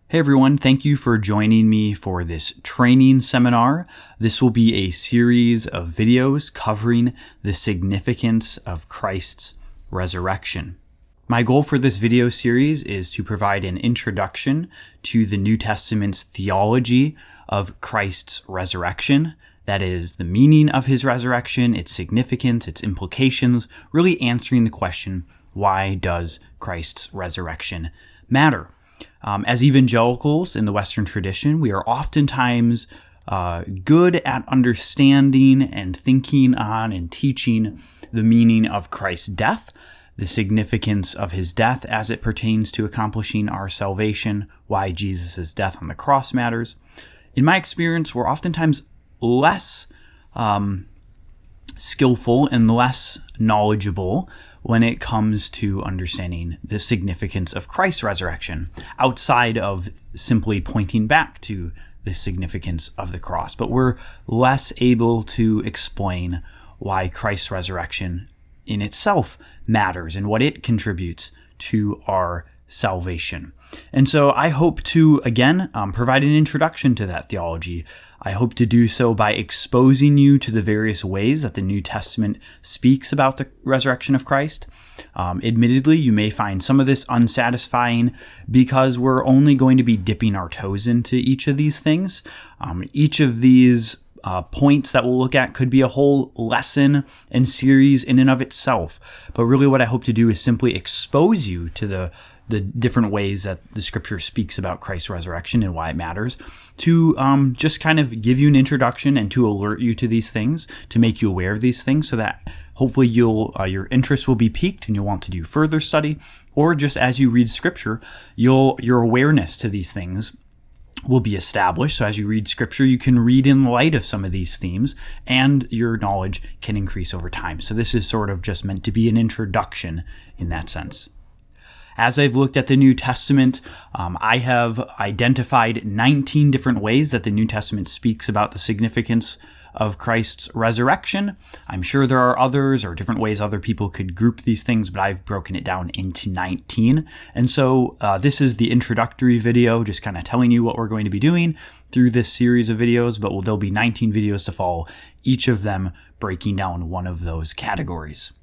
Hey everyone, thank you for joining me for this training seminar. This will be a series of videos covering the significance of Christ's resurrection. My goal for this video series is to provide an introduction to the New Testament's theology of Christ's resurrection. That is, the meaning of his resurrection, its significance, its implications, really answering the question, why does Christ's resurrection matter? As evangelicals in the Western tradition, we are oftentimes good at understanding and thinking on and teaching the meaning of Christ's death, the significance of his death as it pertains to accomplishing our salvation, why Jesus' death on the cross matters. In my experience, we're oftentimes less skillful and less knowledgeable when it comes to understanding the significance of Christ's resurrection, outside of simply pointing back to the significance of the cross. But we're less able to explain why Christ's resurrection in itself matters and what it contributes to our salvation. And so I hope to, again, provide an introduction to that theology. I hope to do so by exposing you to the various ways that the New Testament speaks about the resurrection of Christ. Admittedly, you may find some of this unsatisfying because we're only going to be dipping our toes into each of these things. Each of these points that we'll look at could be a whole lesson and series in and of itself. But really what I hope to do is simply expose you to the different ways that the scripture speaks about Christ's resurrection and why it matters, to just kind of give you an introduction and to alert you to these things, to make you aware of these things so that hopefully your interest will be piqued and you'll want to do further study, or just as you read scripture, your awareness to these things will be established. So as you read scripture, you can read in light of some of these themes and your knowledge can increase over time. So this is sort of just meant to be an introduction in that sense. As I've looked at the New Testament, I have identified 19 different ways that the New Testament speaks about the significance of Christ's resurrection. I'm sure there are others or different ways other people could group these things, but I've broken it down into 19. And so this is the introductory video, just kind of telling you what we're going to be doing through this series of videos, but there'll be 19 videos to follow, each of them breaking down one of those categories.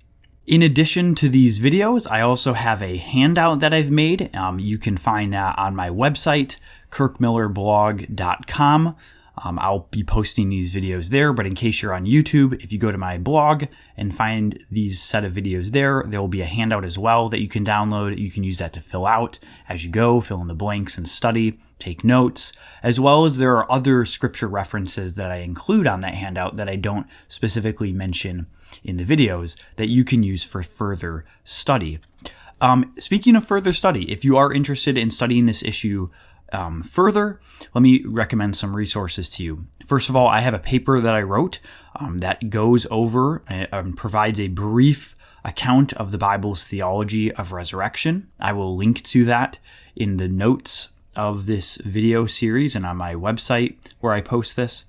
In addition to these videos, I also have a handout that I've made. You can find that on my website, kirkmillerblog.com. I'll be posting these videos there, but in case you're on YouTube, if you go to my blog and find these set of videos there will be a handout as well that you can download. You can use that to fill out as you go, fill in the blanks and study, take notes, as well as there are other scripture references that I include on that handout that I don't specifically mention in the videos that you can use for further study. Speaking of further study, if you are interested in studying this issue further, let me recommend some resources to you. First of all, I have a paper that I wrote that goes over and provides a brief account of the Bible's theology of resurrection. I will link to that in the notes of this video series and on my website where I post this.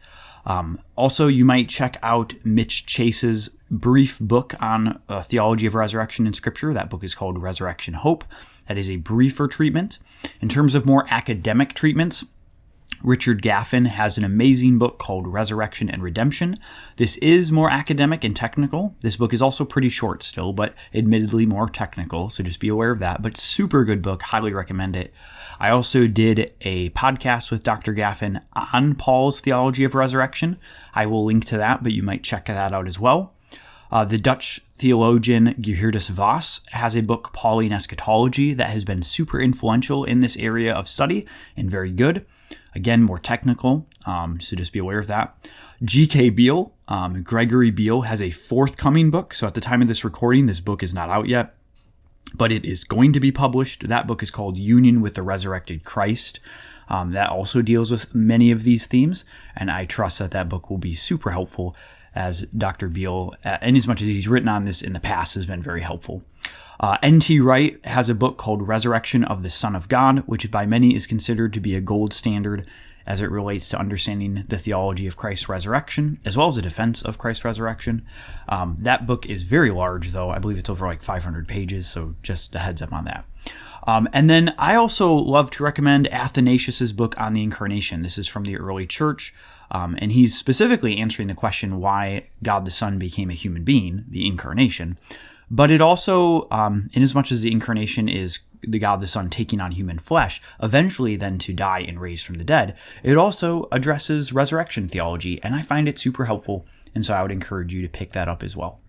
Also, you might check out Mitch Chase's brief book on theology of resurrection in Scripture. That book is called Resurrection Hope. That is a briefer treatment. In terms of more academic treatments, Richard Gaffin has an amazing book called Resurrection and Redemption. This is more academic and technical. This book is also pretty short still, but admittedly more technical, so just be aware of that. But super good book, highly recommend it. I also did a podcast with Dr. Gaffin on Paul's theology of resurrection. I will link to that, but you might check that out as well. The Dutch theologian Geerhardus Vos has a book, Pauline Eschatology, that has been super influential in this area of study and very good. Again, more technical, so just be aware of that. G.K. Beale, Gregory Beale, has a forthcoming book. So at the time of this recording, this book is not out yet, but it is going to be published. That book is called Union with the Resurrected Christ. That also deals with many of these themes, and I trust that that book will be super helpful, as Dr. Beale, and as much as he's written on this in the past, has been very helpful. N.T. Wright has a book called Resurrection of the Son of God, which by many is considered to be a gold standard as it relates to understanding the theology of Christ's resurrection, as well as the defense of Christ's resurrection. That book is very large, though. I believe it's over like 500 pages, so just a heads up on that. And then I also love to recommend Athanasius's book on the Incarnation. This is from the early church, and he's specifically answering the question why God the Son became a human being, the Incarnation. But it also, in as much as the Incarnation is the God the Son taking on human flesh, eventually then to die and raise from the dead, it also addresses resurrection theology, and I find it super helpful, and so I would encourage you to pick that up as well.